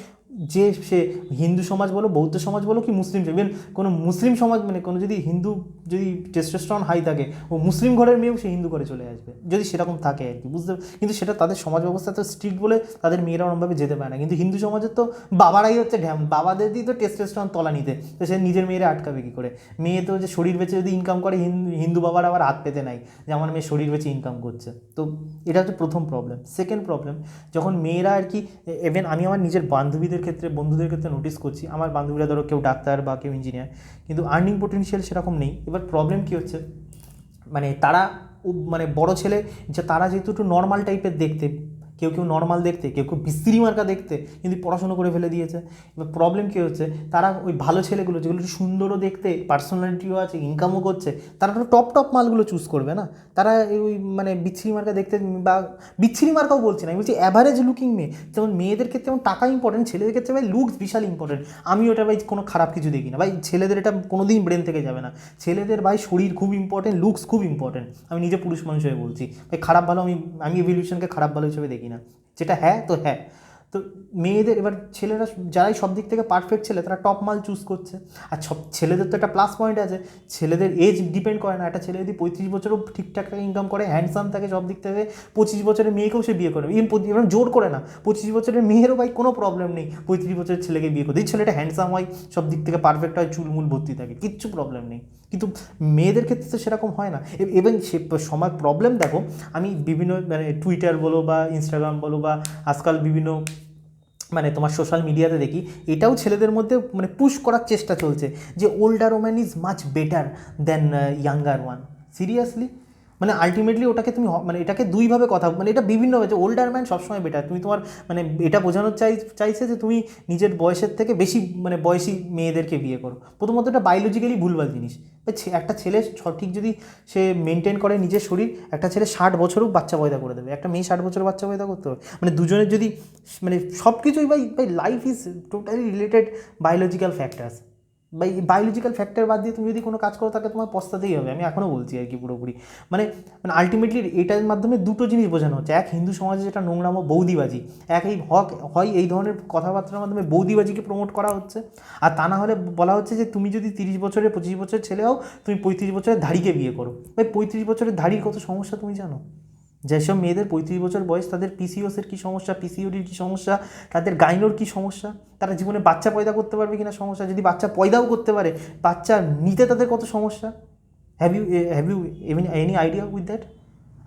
যে সে হিন্দু সমাজ বলো, বৌদ্ধ সমাজ বলো, কি মুসলিম, ইভেন কোনো মুসলিম সমাজ মানে কোনো যদি হিন্দু যদি টেস্টোস্টেরন হাই থাকে, ও মুসলিম ঘরের মেয়েও সে হিন্দু করে চলে আসবে যদি সেরকম থাকে আর কি, বুঝতে। কিন্তু সেটা তাদের সমাজ ব্যবস্থা তো স্ট্রিক্ট বলে তাদের মেয়েরা ওরমভাবে যেতে পারে না। কিন্তু হিন্দু সমাজের তো বাবারাই হচ্ছে বাবাদের দিয়ে তো টেস্টোস্টেরন তলা নিতে, তো সে নিজের মেয়েরা আটকাবে কী করে? মেয়ে তো যে শরীর বেঁচে যদি ইনকাম করে, হিন্দু বাবার আবার হাত পেতে নাই যে আমার মেয়ে শরীর বেঁচে ইনকাম করছে। তো এটা হচ্ছে প্রথম প্রবলেম। সেকেন্ড প্রবলেম, যখন মেয়েরা আর কি, ইভেন আমি আমার নিজের বান্ধবীদের ক্ষেত্রে, বন্ধুদের ক্ষেত্রে নোটিস করছি, আমার বান্ধবীরা ধরো কেউ ডাক্তার বা কেউ ইঞ্জিনিয়ার, কিন্তু আর্নিং পোটেনশিয়াল সেরকম নেই। এবার প্রবলেম কী হচ্ছে, মানে তারা মানে বড় ছেলে যে তারা যেহেতু একটু নর্মাল টাইপের দেখতে, কেউ নর্মাল দেখতে, কেউ বিশ্রী মার্কা দেখতে, কিন্তু পড়াশুনো করে ফেলে দিয়েছে। এবার প্রবলেম কী হচ্ছে, তারা ওই ভালো ছেলেগুলো যেগুলো একটু সুন্দরও দেখতে, পার্সোনালিটিও আছে, ইনকামও করছে, তারা তো টপ মালগুলো চুজ করবে না। তারা ওই মানে বিচ্ছিরি মার্কা দেখতে, বা বিচ্ছিরি মার্কাও বলছি না, আমি বলছি অ্যাভারেজ লুকিং মেয়ে। যেমন মেয়েদের ক্ষেত্রে যেমন টাকা ইম্পর্টেন্ট, ছেলেদের ক্ষেত্রে ভাই লুকস বিশাল ইম্পর্টেন্ট। আমি ওটা ভাই কোনো খারাপ কিছু দেখি না ভাই, ছেলেদের এটা কোনো দিন ব্রেন থেকে যাবে না। ছেলেদের ভাই শরীর খুব ইম্পর্টেন্ট, লুকস খুব ইম্পর্টেন্ট। আমি নিজে পুরুষ মানুষ হয়ে বলছি ভাই, খারাপ ভালো আমি এভলিউশনকে খারাপ ভালো হিসেবে দেখি না, যেটা হ্যাঁ তো হ্যাঁ। তো মেয়েদের এবার ছেলেরা যারাই সব দিক থেকে পারফেক্ট ছেলে, তারা টপ মাল চুজ করছে। আর সব ছেলেদের তো একটা প্লাস পয়েন্ট আছে, ছেলেদের এজ ডিপেন্ড করে না। একটা ছেলে যদি 35 বছরও ঠিকঠাক ইনকাম করে, হ্যান্ডসাম থাকে সব দিক থেকে, 25 বছরের মেয়েকেও সে বিয়ে করবে, ইভেন জোর করে না। 25 বছরের মেয়েরও ভাই কোনো প্রবলেম নেই 35 বছরের ছেলেকে বিয়ে করতে, এই ছেলেটা হ্যান্ডসাম হয়, সব দিক থেকে পারফেক্ট হয়, চুলমুল ভর্তি থাকে, কিচ্ছু প্রবলেম নেই। কিন্তু মেয়েদের ক্ষেত্রে তো সেরকম হয় না। এবং সে সময় প্রবলেম দেখো, আমি বিভিন্ন মানে টুইটার বলো বা ইনস্টাগ্রাম বলো বা আজকাল বিভিন্ন মানে তোমার সোশ্যাল মিডিয়াতে দেখি, এটাও ছেলেদের মধ্যে মানে পুশ করার চেষ্টা চলছে যে older woman is much better than younger one. Seriously, মানে আলটিমেটলি ওটাকে তুমি মানে এটাকে দুইভাবে কথা, মানে এটা বিভিন্নভাবে যে ওল্ডার ম্যান সবসময় বেটার, তুমি তোমার মানে এটা বোঝানোর চাইছে যে তুমি নিজের বয়সের থেকে বেশি মানে বয়সী মেয়েদেরকে বিয়ে করো। প্রথমত এটা বায়োলজিক্যালি ভুলভাল জিনিস। একটা ছেলে সঠিক যদি সে মেনটেন করে নিজের শরীর, একটা ছেলে 60 বছরও বাচ্চা পয়দা করে দেবে, একটা মেয়ে 60 বছর বাচ্চা পয়দা করতে হবে। মানে দুজনের যদি মানে সব কিছুই by life is totally related biological factors. Biological factor বাদ দিয়ে তুমি যদি কোনো কাজ করো তাকে তোমার পস্তাতেই হবে, আমি এখনও বলছি আর কি পুরোপুরি। মানে আলটিমেটলি এটার মাধ্যমে দুটো জিনিস বোঝানো হচ্ছে, এক হিন্দু সমাজে যেটা নোংরামো বৌদিবাজি, এক এই হয় এই ধরনের কথাবার্তার মাধ্যমে বৌদিবাজিকে প্রমোট করা হচ্ছে। আর তা না হলে বলা হচ্ছে যে তুমি যদি 30 বছরের 25 বছরের ছেলে হও, তুমি 35 বছরের ধাড়িকে বিয়ে করো। ভাই 35 বছরের ধাড়ির কত সমস্যা তুমি জানো? যেসব মেয়েদের 35 বছর বয়স, তাদের পিসিওসের কী সমস্যা, পিসিওডির কী সমস্যা, তাদের গাইনোর কী সমস্যা, তারা জীবনে বাচ্চা পয়দা করতে পারবে কিনা সমস্যা, যদি বাচ্চা পয়দাও করতে পারে বাচ্চা নিতে তাদের কত সমস্যা। Have you any idea with that?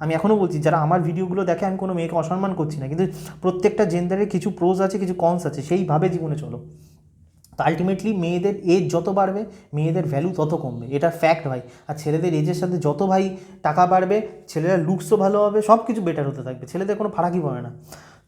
আমি এখনও বলছি, যারা আমার ভিডিওগুলো দেখে, আমি কোনো মেয়েকে অসম্মান করছি না, কিন্তু প্রত্যেকটা জেন্ডারের কিছু প্রোজ আছে, কিছু কনস আছে, সেইভাবে জীবনে চলো। তো আলটিমেটলি মেয়েদের এজ যত বাড়বে মেয়েদের ভ্যালু তত কমবে, এটা ফ্যাক্ট ভাই। আর ছেলেদের এজের সাথে যত ভাই টাকা বাড়বে, ছেলেরা লুকসও ভালো হবে, সব কিছু বেটার হতে থাকবে, ছেলেদের কোনো ফারাকই পড়ে না।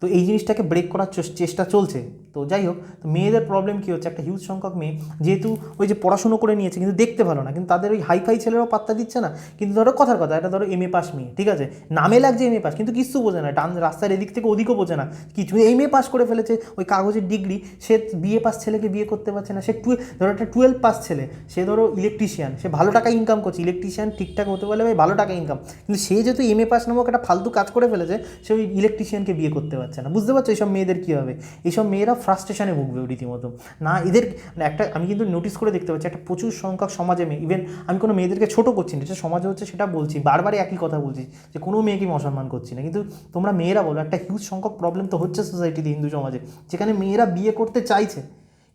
তো এই জিনিসটাকে ব্রেক করার চেষ্টা চলছে। তো যাই হোক, তো মেয়েদের প্রবলেম কী হচ্ছে, একটা হিউজ সংখ্যক মেয়ে যেহেতু ওই যে পড়াশুনো করে নিয়েছে কিন্তু দেখতে ভালো না, কিন্তু তাদের ওই হাইফাই ছেলেরাও পাত্তা দিচ্ছে না। কিন্তু ধরো কথার কথা, এটা ধরো MA পাস মেয়ে, ঠিক আছে, নামে লাগছে MA পাস, কিন্তু কিছু বোঝে না, ডান রাস্তার এদিক থেকে ওদিকও বোঝে না কিছু, MA পাস করে ফেলেছে ওই কাগজের ডিগ্রি, সে BA পাস ছেলেকে বিয়ে করতে পারছে না। সে ধরো একটা 12 পাস ছেলে, সে ধরো ইলেকট্রিশিয়ান, সে ভালো টাকা ইনকাম করছে, ইলেকট্রিশিয়ান ঠিকঠাক হতে পারলে ভাই ভালো টাকা ইনকাম, কিন্তু সে যেহেতু MA পাস নামক একটা ফালতু কাজ করে ফেলেছে, সে ওই ইলেকট্রিশিয়ানকে বিয়ে করতে পারছে না। বুঝতে পারছো এইসব মেয়েদের কী হবে? এইসব মেয়েরা ফ্রাস্ট্রেশনে ভুগবে রীতিমতো। না এদের একটা আমি কিন্তু নোটিস করে দেখতে পাচ্ছি একটা প্রচুর সংখ্যক সমাজে মেয়ে, ইভেন আমি কোনো মেয়েদেরকে ছোটো করছি না, যেটা সমাজে হচ্ছে সেটা বলছি, বারবারই একই কথা বলছি যে কোনো মেয়েকে আমি অসম্মান করছি না, কিন্তু তোমরা মেয়েরা বলো, একটা হিউজ সংখ্যক প্রবলেম তো হচ্ছে সোসাইটিতে, হিন্দু সমাজে, যেখানে মেয়েরা বিয়ে করতে চাইছে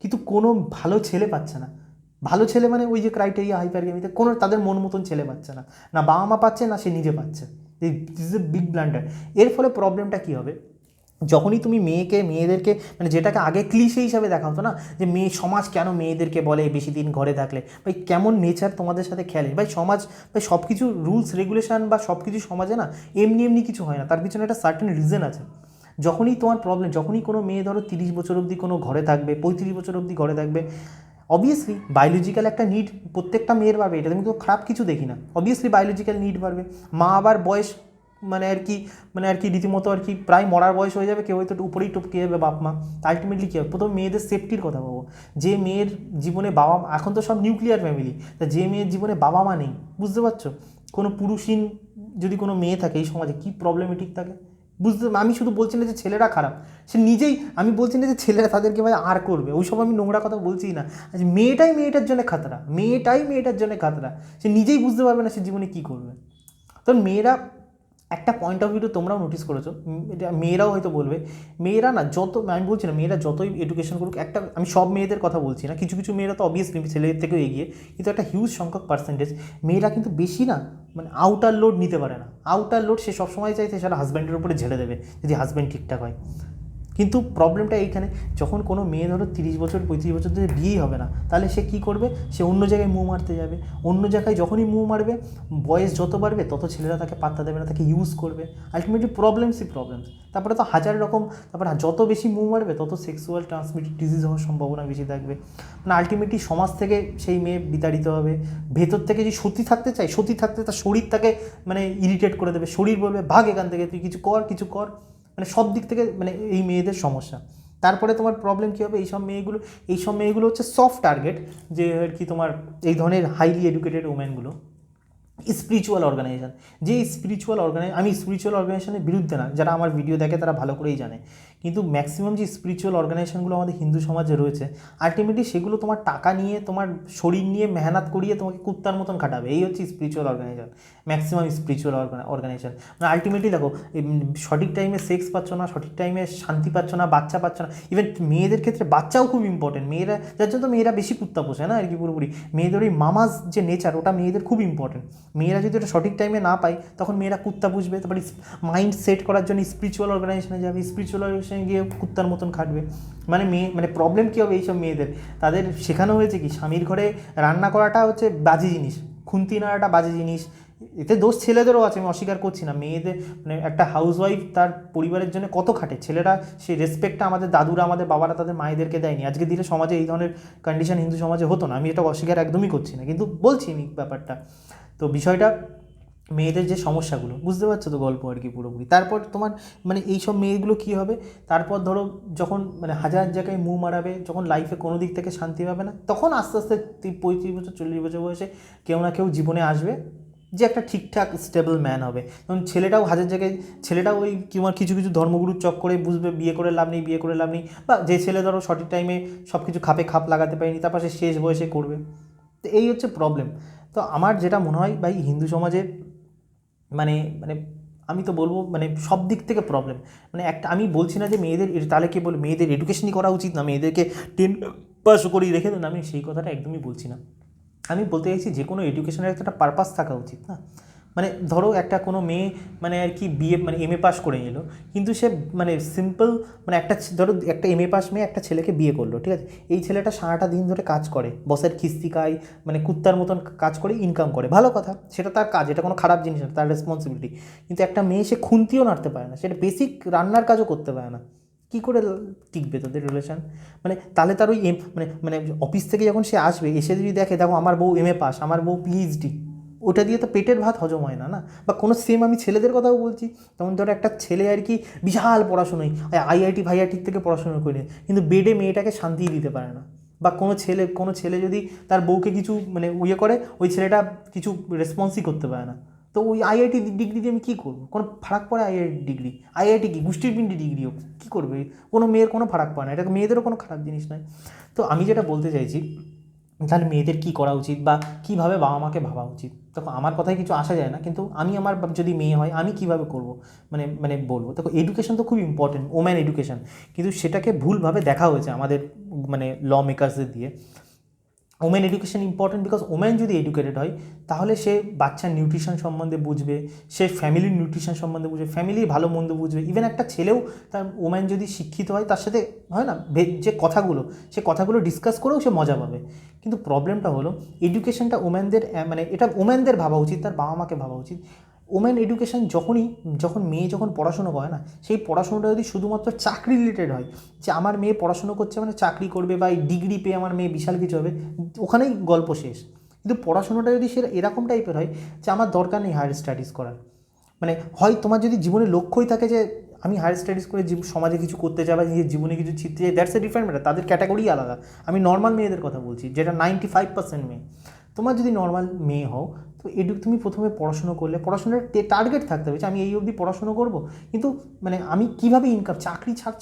কিন্তু কোনো ভালো ছেলে পাচ্ছে না। ভালো ছেলে মানে ওই যে ক্রাইটেরিয়া হাইপারগেমিতে কোনো তাদের মন মতন ছেলে পাচ্ছে না, না বাবা মা পাচ্ছে না সে নিজে পাচ্ছে। This is a big blunder. এর ফলে প্রবলেমটা কী হবে, যখনই তুমি মেয়েদেরকে মানে যেটাকে আগে ক্লিশে হিসাবে দেখা হতো না, যে সমাজ কেন মেয়েদেরকে বলে বেশি দিন ঘরে থাকলে, ভাই কেমন নেচার তোমাদের সাথে খেলে ভাই সমাজ, ভাই সব কিছু রুলস রেগুলেশন বা সব কিছু সমাজে না এমনি এমনি কিছু হয় না, তার পিছনে একটা সার্টেন রিজন আছে। যখনই তোমার প্রবলেম, যখনই কোনো মেয়ে ধরো 30 বছর অবধি কোনো ঘরে থাকবে, 35 বছর অবধি ঘরে থাকবে, অবভিয়াসলি বায়োলজিক্যাল একটা নিড প্রত্যেকটা মেয়ের বাড়বে, এটা তুমি তো খারাপ কিছু দেখি না, অবভিয়াসলি বায়োলজিক্যাল নিড বাড়বে। মা আবার বয়স মানে আর কি রীতিমতো আর কি প্রায় মরার বয়স হয়ে যাবে, কেউ হয়তো উপরেই টপকে যাবে বাপ মা, আলটিমেটলি কী হবে, প্রথমে মেয়েদের সেফটির কথা ভাবো। যে মেয়ের জীবনে বাবা, এখন তো সব নিউক্লিয়ার ফ্যামিলি, তা যে মেয়ের জীবনে বাবা মা নেই, বুঝতে পারছো, কোনো পুরুষহীন যদি কোনো মেয়ে থাকে এই সমাজে কী প্রবলেমেটিক থাকে বুঝতে। আমি শুধু বলছি না যে ছেলেরা খারাপ, সে নিজেই, আমি বলছি না যে ছেলেরা তাদেরকে ভাই আর করবে, ওই সব আমি নোংরা কথা বলছি না, আচ্ছা মেয়েটার জন্য খাতরা, মেয়েটার জন্য খাতরা, সে নিজেই বুঝতে পারবে না সে জীবনে কী করবে। তখন মেয়েরা একটা পয়েন্ট অফ ভিউ তোমরাও নোটিস করেছো, এটা মেয়েরাও হয়তো বলবে, মেয়েরা না যত, আমি বলছি না মেয়েরা যতই এডুকেশন করুক, একটা আমি সব মেয়েদের কথা বলছি না, কিছু কিছু মেয়েরা তো অবভিয়াসলি ছেলেদের থেকেও এগিয়ে, কিন্তু একটা হিউজ সংখ্যক পার্সেন্টেজ মেয়েরা কিন্তু বেশি না মানে আউটার লোড নিতে পারে না। আউটার লোড সে সবসময় চাইছে সেটা হাজব্যান্ডের উপরে ঝেড়ে দেবে যদি হাজব্যান্ড ঠিকঠাক হয়। কিন্তু প্রবলেমটা এইখানে, যখন কোনো মেয়ে ধরো 30 বছর 35 বছর ধরে বিয়েই হবে না, তাহলে সে কী করবে, সে অন্য জায়গায় মুভ মারতে যাবে, অন্য জায়গায় যখনই মুভ মারবে বয়স যত বাড়বে তত ছেলেরা তাকে পাত্তা দেবে না, তাকে ইউজ করবে, আলটিমেটলি প্রবলেমস। তারপরে তো হাজার রকম, তারপরে যত বেশি মুভ মারবে তত সেক্সুয়াল ট্রান্সমিটেড ডিজিজ হওয়ার সম্ভাবনা বেশি থাকবে, মানে আলটিমেটলি সমাজ থেকে সেই মেয়ে বিতাড়িত হবে। ভেতর থেকে যদি সতী থাকতে চায়, সতী থাকতে তার শরীর তাকে মানে ইরিটেট করে দেবে, শরীর বলবে ভাগ এখান থেকে, তুই কিছু কর, মানে সব দিক থেকে মানে এই মেয়েদের সমস্যা। তারপরে তোমার প্রবলেম কী হবে, এইসব মেয়েগুলো হচ্ছে সফট টার্গেট, যে আর কি তোমার এই ধরনের হাইলি এডুকেটেড ওমেনগুলো, স্পিরিচুয়াল অর্গানাইজেশন, যে আমি স্পিরিচুয়াল অর্গানাইজেশনের বিরুদ্ধে না, যারা আমার ভিডিও দেখে তারা ভালো করেই জানে, কিন্তু ম্যাক্সিমাম যে স্পিরিচুয়াল অর্গানাইজেশনগুলো আমাদের হিন্দু সমাজে রয়েছে, আলটিমেটলি সেগুলো তোমার টাকা নিয়ে, তোমার শরীর নিয়ে মেহনত করিয়ে তোমাকে কুত্তার মতন খাটাবে, এই হচ্ছে spiritual organization, maximum spiritual organization. মানে আলটিমেটলি দেখো, সঠিক টাইমে সেক্স পাচ্ছ না, সঠিক টাইমে শান্তি পাচ্ছ না, বাচ্চা পাচ্ছ না, ইভেন মেয়েদের ক্ষেত্রে বাচ্চাও খুব ইম্পর্টেন্ট, মেয়েরা যার জন্য তো মেয়েরা বেশি কুত্তা পোষে না আর কি, পুরোপুরি মেয়েদের ওই মামাজ যে নেচার, ওটা মেয়েদের খুব ইম্পর্টেন্ট। মেয়েরা যদি ওটা সঠিক টাইমে না পায় তখন মেয়েরা কুত্তা বুঝবে, তারপরে মাইন্ড সেট করার জন্য স্পিরিচুয়াল অর্গানাইজেশনে যাবে, স্পিরিচুয়াল অর্গানাইজেশনে গিয়ে কুত্তার মতন খাটবে। মানে প্রবলেম কী হবে এইসব মেয়েদের, তাদের শেখানো হয়েছে কি স্বামীর ঘরে রান্না করাটা হচ্ছে বাজে জিনিস, খুন্তি নাড়াটা বাজে জিনিস। এতে দোষ ছেলেদেরও আছে, আমি অস্বীকার করছি না, মেয়েদের মানে একটা হাউসওয়াইফ তার পরিবারের জন্য কত খাটে, ছেলেরা সেই রেসপেক্টটা আমাদের দাদুরা, আমাদের বাবারা তাদের মায়েদেরকে দেয়নি। আজকে দিনে সমাজে এই ধরনের কন্ডিশন হিন্দু সমাজে হতো না, আমি এটা অস্বীকার একদমই করছি না, কিন্তু বলছি আমি ব্যাপারটা। তো বিষয়টা মেয়েদের যে সমস্যাগুলো বুঝতে পারছো তো, গল্প আর কি পুরোপুরি। তারপর তোমার মানে এইসব মেয়েগুলো কী হবে, তারপর ধরো যখন মানে হাজার জায়গায় মুখ মারাবে, যখন লাইফে কোনো দিক থেকে শান্তি পাবে না, তখন আস্তে আস্তে 35 বছর 40 বছর বয়সে কেউ না কেউ জীবনে আসবে যে একটা ঠিকঠাক স্টেবল ম্যান হবে। যেমন ছেলেটাও হাজার জায়গায়, ছেলেটাও ওই কিছু কিছু ধর্মগুরুর চক্করে বুঝবে বিয়ে করে লাভ নেই, বা যে ছেলে ধরো সঠিক টাইমে সব কিছু খাপ লাগাতে পারেনি, তারপর সে শেষ বয়সে করবে। তো এই হচ্ছে প্রবলেম। তো আমার যেটা মনে হয় ভাই, হিন্দু সমাজে মানে মানে আমি তো বলবো মানে সব দিক থেকে প্রবলেম। মানে একটা আমি বলছি না যে মেয়েদের তাহলে কি বলে মেয়েদের এডুকেশনই করা উচিত না, মেয়েদেরকে 10 পাস করেই রেখে দেন, আমি সেই কথাটা একদমই বলছি না। আমি বলতে চাইছি যে কোনো এডুকেশনের একটা পারপাস থাকা উচিত না। মানে ধরো একটা কোনো মেয়ে মানে আর কি বিএ মানে এমএ পাস করে নিল, কিন্তু সে মানে সিম্পল মানে একটা ধরো একটা এমএ পাস মেয়ে একটা ছেলেকে বিয়ে করলো, ঠিক আছে, এই ছেলেটা সারাটা দিন ধরে কাজ করে, বসের খিস্তি খায়, মানে কুত্তার মতন কাজ করে ইনকাম করে, ভালো কথা, সেটা তার কাজ, এটা কোনো খারাপ জিনিস না, তার রেসপন্সিবিলিটি। কিন্তু একটা মেয়ে সে খুন্তিও নাড়তে পারে না, সেটা বেসিক রান্নার কাজও করতে পারে না, কী করে টিকবে তোদের রিলেশন? মানে তাহলে তার ওই মানে মানে অফিস থেকে যখন সে আসবে, এসে যদি দেখে দেখো আমার বউ এমএ পাস, আমার বউ পিএইচডি, ওটা দিয়ে তো পেটের ভাত হজম হয় না, না? বা কোনো সেম আমি ছেলেদের কথাও বলছি, যেমন ধরো একটা ছেলে আর কি বিশাল পড়াশোনায় আইআইটি ফাইআইটির থেকে পড়াশোনা করে, কিন্তু বেডে মেয়েটাকে শান্তি দিতে পারে না। বা কোনো ছেলে যদি তার বউকে কিছু মানে করে, ওই ছেলেটা কিছু রেসপন্সই করতে পারে না। তো ওই আইআইটি ডিগ্রি দিয়ে আমি কী করবো? কোনো ফারাক পড়ে আইআইটি ডিগ্রি? আইআইটি কি গোষ্ঠীর পিন্ডি ডিগ্রিও কী করবে? কোনো মেয়ের কোনো ফারাক পড়ে না, এটা মেয়েদেরও কোনো খারাপ জিনিস নয়। তো আমি যেটা বলতে চাইছি, তাহলে মেয়েদের কী করা উচিত বা কীভাবে বাবা মাকে ভাবা উচিত? দেখো আমার কথায় কিছু আসা যায় না, কিন্তু আমি আমার যদি মেয়ে হয় আমি কীভাবে করবো মানে মানে বলবো। দেখো এডুকেশন তো খুব ইম্পর্টেন্ট, ওম্যান এডুকেশন, কিন্তু সেটাকে ভুলভাবে দেখা হয়েছে আমাদের মানে ল মেকার্সদের দিয়ে। Women education important because women যদি এডুকেটেড হয়, তাহলে সে বাচ্চার নিউট্রিশন সম্বন্ধে বুঝবে, সে ফ্যামিলির নিউট্রিশন সম্বন্ধে বুঝবে, ফ্যামিলির ভালো মন্দ বুঝবে। ইভেন একটা ছেলেও তার ওমেন যদি শিক্ষিত হয়, তার সাথে হয় না যে কথাগুলো, সে কথাগুলো ডিসকাস করেও সে মজা পাবে। কিন্তু প্রবলেমটা হলো এডুকেশনটা ওমেনদের মানে এটা ওমেনদের ভাবা উচিত, তার বাবা মাকে ভাবা উচিত। ওমেন এডুকেশন যখন মেয়ে যখন পড়াশুনো করে না, সেই পড়াশুনোটা যদি শুধুমাত্র চাকরি রিলেটেড হয়, যে আমার মেয়ে পড়াশুনো করছে মানে চাকরি করবে বা এই ডিগ্রি পেয়ে আমার মেয়ে বিশাল কিছু হবে, ওখানেই গল্প শেষ। কিন্তু পড়াশুনোটা যদি সে এরকম টাইপের হয় যে আমার দরকার নেই হায়ার স্টাডিজ করার, মানে হয় তোমার যদি জীবনে লক্ষ্যই থাকে যে আমি হায়ার স্টাডিজ করে সমাজে কিছু করতে চাই বা নিজের জীবনে কিছু শিখতে চাই, দ্যাটস এ ডিফারেন্ট ম্যাটার, তাদের ক্যাটাগরি আলাদা। আমি নর্মাল মেয়েদের কথা বলছি, যেটা 95% মেয়ে। তোমার যদি নর্মাল মেয়ে হও, তো তুমি প্রথমে পড়াশুনো করলে, পড়াশোনার টার্গেট থাকতে হবে যে আমি এই অবধি পড়াশুনো করবো, কিন্তু মানে আমি কীভাবে ইনকাম,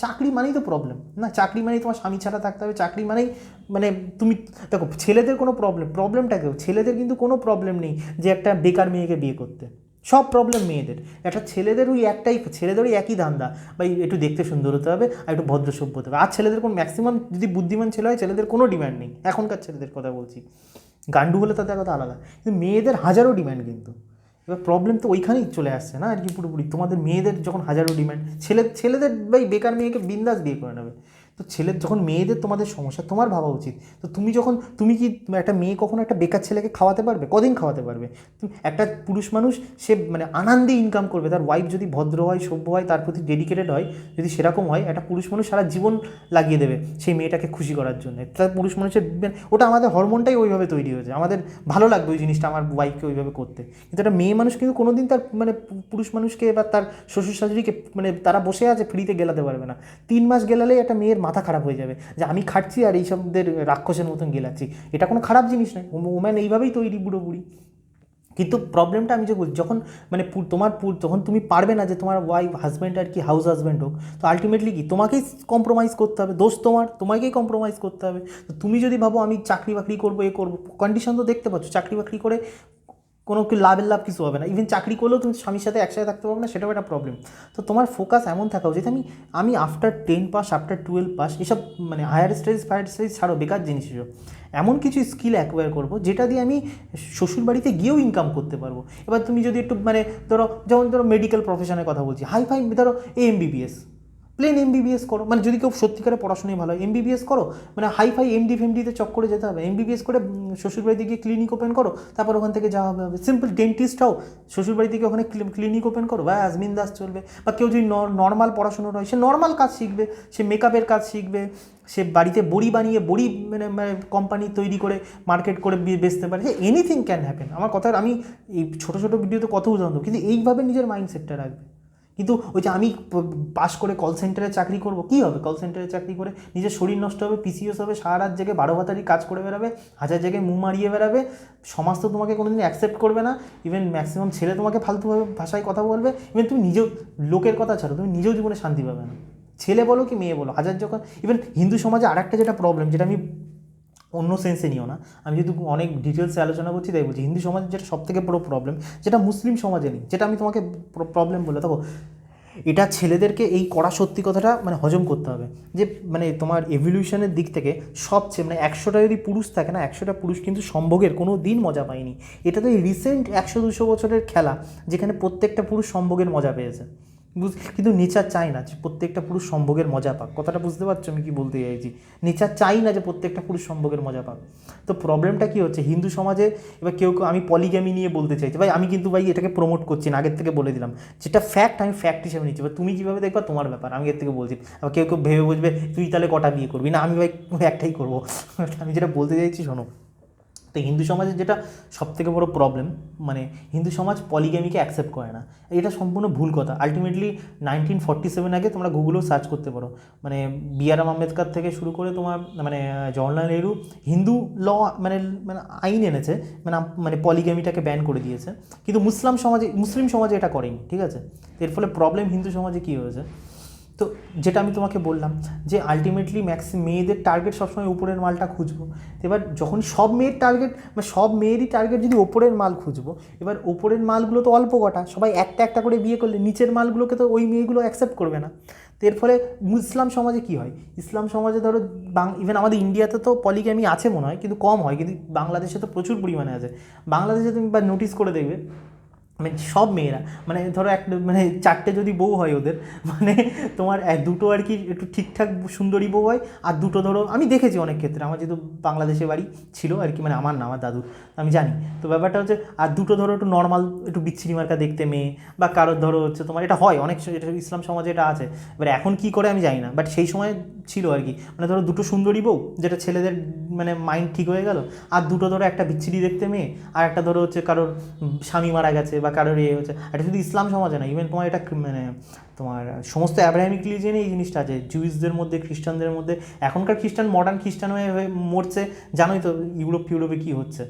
চাকরি মানেই তো প্রবলেম না, চাকরি মানেই তোমার স্বামী ছাড়া থাকতে হবে, চাকরি মানেই মানে তুমি দেখো ছেলেদের কোনো প্রবলেমটা কেউ, ছেলেদের কিন্তু কোনো প্রবলেম নেই যে একটা বেকার মেয়েকে বিয়ে করতে, সব প্রবলেম মেয়েদের। একটা ছেলেদের ওই একই ধান্দা, বা একটু দেখতে সুন্দর হতে হবে আর একটু ভদ্র সভ্য হতে হবে। আর ছেলেদের কোনো ম্যাক্সিমাম যদি বুদ্ধিমান ছেলে হয়, ছেলেদের কোনো ডিম্যান্ড নেই, এখনকার ছেলেদের কথা বলছি, গান্ডু হলে তাদের কথা আলাদা, কিন্তু মেয়েদের হাজারো ডিম্যান্ড। কিন্তু এবার প্রবলেম তো ওইখানেই চলে আসছে না আর কি, পুরোপুরি তোমাদের মেয়েদের যখন হাজারো ডিম্যান্ড, ছেলেদের ভাই বেকার মেয়েকে বিন্দাস বিয়ে করে নেবে। তো যখন মেয়েদের তোমাদের সমস্যা, তোমার ভাবা উচিত। তো তুমি কি একটা মেয়ে কখনো একটা বেকার ছেলেকে খাওয়াতে পারবে? কদিন খাওয়াতে পারবে? তুমি একটা পুরুষ মানুষ, সে মানে আনন্দে ইনকাম করবে, তার ওয়াইফ যদি ভদ্র হয়, সভ্য হয়, তার প্রতি ডেডিকেটেড হয়, যদি সেরকম হয়, একটা পুরুষ মানুষ সারা জীবন লাগিয়ে দেবে সেই মেয়েটাকে খুশি করার জন্য। তার পুরুষ মানুষের ওটা আমাদের হরমোনটাই ওইভাবে তৈরি হয়েছে, আমাদের ভালো লাগবে ওই জিনিসটা আমার ওয়াইফকে ওইভাবে করতে। কিন্তু একটা মেয়ে মানুষ কিন্তু কোনোদিন তার মানে পুরুষ মানুষকে বা তার শ্বশুর শাশুড়িকে মানে তারা বসে আছে ফ্রিতে গেলাতে পারবে না। 3 মাস গেলালেই একটা মেয়ের মাথা খারাপ হয়ে যাবে যে আমি খাচ্ছি আর এইসবদের রাক্ষসের মতন গেলাচ্ছি। এটা কোনো খারাপ জিনিস নয়, ওম্যান এইভাবেই তৈরি পুরোপুরি। কিন্তু প্রবলেমটা আমি যে বলছি, যখন মানে তখন তুমি পারবে না যে তোমার ওয়াইফ হাজব্যান্ড আর কি হাউস হাজব্যান্ড হোক, তো আলটিমেটলি কি তোমাকেই কম্প্রোমাইজ করতে হবে, দোষ তোমাকেই কম্প্রোমাইজ করতে হবে। তো তুমি যদি ভাবো আমি চাকরি বাকরি করবো, করবো, কন্ডিশন তো দেখতে পাচ্ছ, চাকরি বাকরি করে কোনো লাভ কিছু হবে না। ইভেন চাকরি করলেও তুমি স্বামীর সাথে একসাথে থাকতে পারবে না, সেটাও একটা প্রবলেম। তো তোমার ফোকাস এমন থাকা উচিত আমি আফটার 10 পাস, আফটার 12 পাস, এসব মানে হায়ার স্টাডিজ ছাড়ো, বেকার জিনিস এসব, এমন কিছু স্কিল অ্যাকোয়ার করবো যেটা দিয়ে আমি শ্বশুরবাড়িতে গিয়েও ইনকাম করতে পারবো। এবার তুমি যদি একটু মানে ধরো মেডিকেল প্রফেশনের কথা বলছি, হাইফাই ধরো এমবিবিএস, প্লেন এমবিবিএস করো, মানে যদি কেউ সত্যিকারে পড়াশোনায় ভালো হয় এমবিবিএস করো, মানে হাইফাই ফেমডিতে চক্করে যেতে হবে, এমবিবিএস করে শ্বশুরবাড়িতে গিয়ে ক্লিনিক ওপেন করো, তারপর ওখান থেকে যাওয়া হবে সিম্পল ডেন্টিস্ট হও, শ্বশুরবাড়িতে গিয়ে ওখানে ক্লিনিক ওপেন করো, ব্যাস বিন্দাস চলবে। বা কেউ যদি নর্মাল পড়াশোনা হয়, সে নর্মাল কাজ শিখবে, সে মেকআপের কাজ শিখবে, সে বাড়িতে বড়ি বানিয়ে মানে কোম্পানি তৈরি করে মার্কেট করে বেচতে পারে, যে এনিথিং ক্যান হ্যাপেন। আমার কথা, আমি এই ছোটো ছোটো ভিডিওতে কত উদাহরণ দেবো, কিন্তু এইভাবে নিজের মাইন্ডসেটটা রাখবে। কিন্তু ওই যে আমি পাস করে কল সেন্টারে চাকরি করবো, কী হবে? কল সেন্টারে চাকরি করে নিজের শরীর নষ্ট হবে, পিসিওস হবে, সারা রাত জেগে 12 ভাতারি কাজ করে বেড়াবে, হাজার জায়গায় মুখ মারিয়ে বেড়াবে, সমাজ তো তোমাকে কোনোদিন অ্যাকসেপ্ট করবে না। ইভেন ম্যাক্সিমাম ছেলে তোমাকে ফালতুভাবে ভাষায় কথা বলবে। ইভেন তুমি নিজেও, লোকের কথা ছাড়ো, তুমি নিজেও জীবনে শান্তি পাবে না, ছেলে বলো কি মেয়ে বলো। ইভেন হিন্দু সমাজে আরেকটা যেটা প্রবলেম, যেটা আমি অন্য সেন্সে নিও না, আমি যেহেতু অনেক ডিটেলসে আলোচনা করছি তাই বলছি, হিন্দু সমাজের যেটা সবথেকে বড় প্রবলেম, যেটা মুসলিম সমাজে নেই, যেটা আমি তোমাকে প্রবলেম বলে থাকো, এটা ছেলেদেরকে এই কড়া সত্যি কথাটা মানে হজম করতে হবে যে মানে তোমার এভলিউশনের দিক থেকে সবচেয়ে মানে 100টা যদি পুরুষ থাকে না, 100টা পুরুষ কিন্তু সম্ভোগের কোনো দিন মজা পায়নি। এটা তো এই রিসেন্ট 100-200 বছরের খেলা, যেখানে প্রত্যেকটা পুরুষ সম্ভোগের মজা পেয়েছে। কিন্তু নেচার চায় না যে প্রত্যেকটা পুরুষ সম্ভোগের মজা পাক। কথাটা বুঝতে পারছো আমি কি বলতে চাইছি? নেচার চাই না যে প্রত্যেকটা পুরুষ সম্ভোগের মজা পাক। তো প্রবলেমটা কী হচ্ছে হিন্দু সমাজে, এবার কেউ কেউ, আমি পলিগ্যামি নিয়ে বলতে চাইছি ভাই, আমি কিন্তু ভাই এটাকে প্রমোট করছি না, আগের থেকে বলে দিলাম, যেটা ফ্যাক্ট আমি ফ্যাক্ট হিসেবে নিচ্ছি। এবার তুমি কীভাবে দেখবা তোমার ব্যাপার, আমি এর থেকে বলছি। আবার কেউ কেউ ভেবে বুঝবে তুই তাহলে কটা বিয়ে করবি, না আমি ভাই একটাই করবো। আমি যেটা বলতে চাইছি শোনো, তো হিন্দু সমাজের যেটা সবথেকে বড় প্রবলেম, মানে হিন্দু সমাজ পলিগ্যামিকে অ্যাকসেপ্ট করে না। এটা সম্পূর্ণ ভুল কথা। আলটিমেটলি 1947 আগে তোমরা গুগলেও সার্চ করতে পারো, মানে বি.আর. আম্বেদকর থেকে শুরু করে তোমার মানে জওহরলাল নেহরু হিন্দু ল মানে মানে আইন এনেছে, মানে মানে পলিগ্যামিটাকে ব্যান করে দিয়েছে। কিন্তু মুসলিম সমাজে এটা করেনি, ঠিক আছে? এর ফলে প্রবলেম হিন্দু সমাজে কী হয়েছে, তো যেটা আমি তোমাকে বললাম যে আলটিমেটলি মেয়েদের টার্গেট সবসময় উপরের মালটা খুঁজবো। এবার যখন সব মেয়ের টার্গেট মানে সব মেয়েরই টার্গেট যদি ওপরের মাল খুঁজবো, এবার ওপরের মালগুলো তো অল্প কটা, সবাই একটা একটা করে বিয়ে করলে নিচের মালগুলোকে তো ওই মেয়েগুলো অ্যাকসেপ্ট করবে না। তো এর ফলে ইসলাম সমাজে কী হয়, ইসলাম সমাজে ধরো ইভেন আমাদের ইন্ডিয়াতে তো পলিগ্যামি আছে মনে হয়, কিন্তু কম হয়, কিন্তু বাংলাদেশে তো প্রচুর পরিমাণে আছে। বাংলাদেশে তুমি বা নোটিস করে দেখবে মানে সব মেয়েরা মানে ধরো একটা মানে 4টে যদি বউ হয় ওদের, মানে তোমার দুটো আর কি একটু ঠিকঠাক সুন্দরী বউ হয়, আর দুটো ধরো আমি দেখেছি অনেক ক্ষেত্রে, আমার যেহেতু বাংলাদেশে বাড়ি ছিল আর কি, মানে আমার না আমার দাদুর, আমি জানি। তো ব্যাপারটা হচ্ছে আর দুটো ধরো একটু নর্মাল একটু বিচ্ছিরি মার্কা দেখতে মেয়ে, বা কারোর ধরো হচ্ছে তোমার এটা হয় অনেক, এটা ইসলাম সমাজে এটা আছে। এবার এখন কী করে আমি জানি না, বাট সেই সময় ছিল আর কি, মানে ধরো দুটো সুন্দরী বউ, যেটা ছেলেদের মানে মাইন্ড ঠিক হয়ে গেল, আর দুটো ধরো একটা বিচ্ছিরি দেখতে মেয়ে, আর একটা ধরো হচ্ছে কারোর স্বামী মারা গেছে বা কারোর ইয়ে হচ্ছে। এটা শুধু ইসলাম সমাজে না, ইভেন তোমার এটা মানে তোমার সমস্ত অ্যাব্রাহামিক রিলিজিয়নে এই জিনিসটা আছে, জুইসদের মধ্যে, খ্রিস্টানদের মধ্যে। এখনকার খ্রিস্টান মডার্ন খ্রিস্টান হয়ে মরছে, জানোই তো ইউরোপে কী হচ্ছে,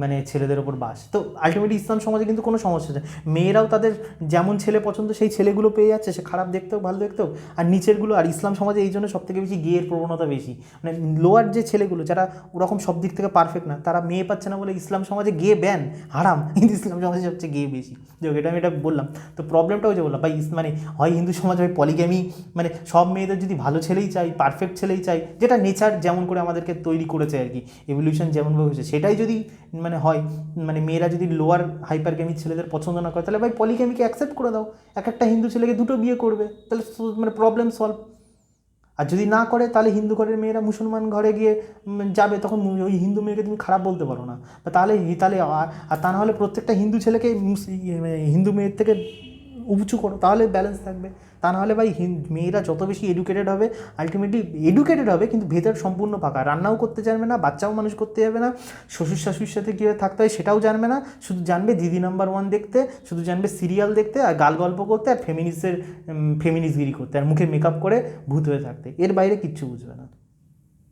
মানে ছেলেদের ওপর বাস। তো আলটিমেটলি ইসলাম সমাজে কিন্তু কোনো সমস্যা নেই, মেয়েরাও তাদের যেমন ছেলে পছন্দ সেই ছেলেগুলো পেয়ে যাচ্ছে, সে খারাপ দেখতেও ভালো দেখতেও। আর নিচেরগুলো, আর ইসলাম সমাজে এই জন্য সবথেকে বেশি গেয়ের প্রবণতা বেশি, মানে লোয়ার যে ছেলেগুলো যারা ওরকম সব দিক থেকে পারফেক্ট না, তারা মেয়ে পাচ্ছে না বলে ইসলাম সমাজে গে ব্যান হারাম, কিন্তু ইসলাম সমাজে সবচেয়ে গে বেশি। যাই এটা আমি এটা বললাম। তো প্রবলেমটা ওই যে বললাম ভাই, মানে হয় হিন্দু সমাজ হয় পলিগ্যামি, মানে সব মেয়েদের যদি ভালো ছেলেই চাই, পারফেক্ট ছেলেই চাই, যেটা নেচার যেমন করে আমাদেরকে তৈরি করেছে আর কি, এভলিউশন যেমনভাবে হয়েছে সেটাই যদি মানে হয়, মানে মেয়েরা যদি লোয়ার হাইপারগ্যামিক ছেলেদের পছন্দ না করে, তাহলে ভাই পলিগ্যামিকে অ্যাকসেপ্ট করে দাও, এক একটা হিন্দু ছেলেকে দুটো বিয়ে করবে, তাহলে মানে প্রবলেম সলভ। আর যদি না করে তাহলে হিন্দু ঘরের মেয়েরা মুসলমান ঘরে গিয়ে যাবে, তখন ওই হিন্দু মেয়েকে তুমি খারাপ বলতে পারো না। তাহলে তাহলে আর তা না হলে প্রত্যেকটা হিন্দু ছেলেকে হিন্দু মেয়ের থেকে উঁচু করো, তাহলে ব্যালেন্স থাকবে। তা নাহলে ভাই মেয়েরা যত বেশি এডুকেটেড হবে, আলটিমেটলি এডুকেটেড হবে কিন্তু ভেতর সম্পূর্ণ ফাঁকা, রান্নাও করতে জানবে না, বাচ্চাও মানুষ করতে যাবে না, শ্বশুর শাশুড়ির সাথে কীভাবে থাকতে হয় সেটাও জানবে না, শুধু জানবে দিদি নাম্বার 1 দেখতে, শুধু জানবে সিরিয়াল দেখতে আর গাল গল্প করতে আর ফেমিনিস্টগিরি করতে আর মুখে মেকআপ করে ভূত হয়ে থাকতে, এর বাইরে কিচ্ছু বুঝবে না।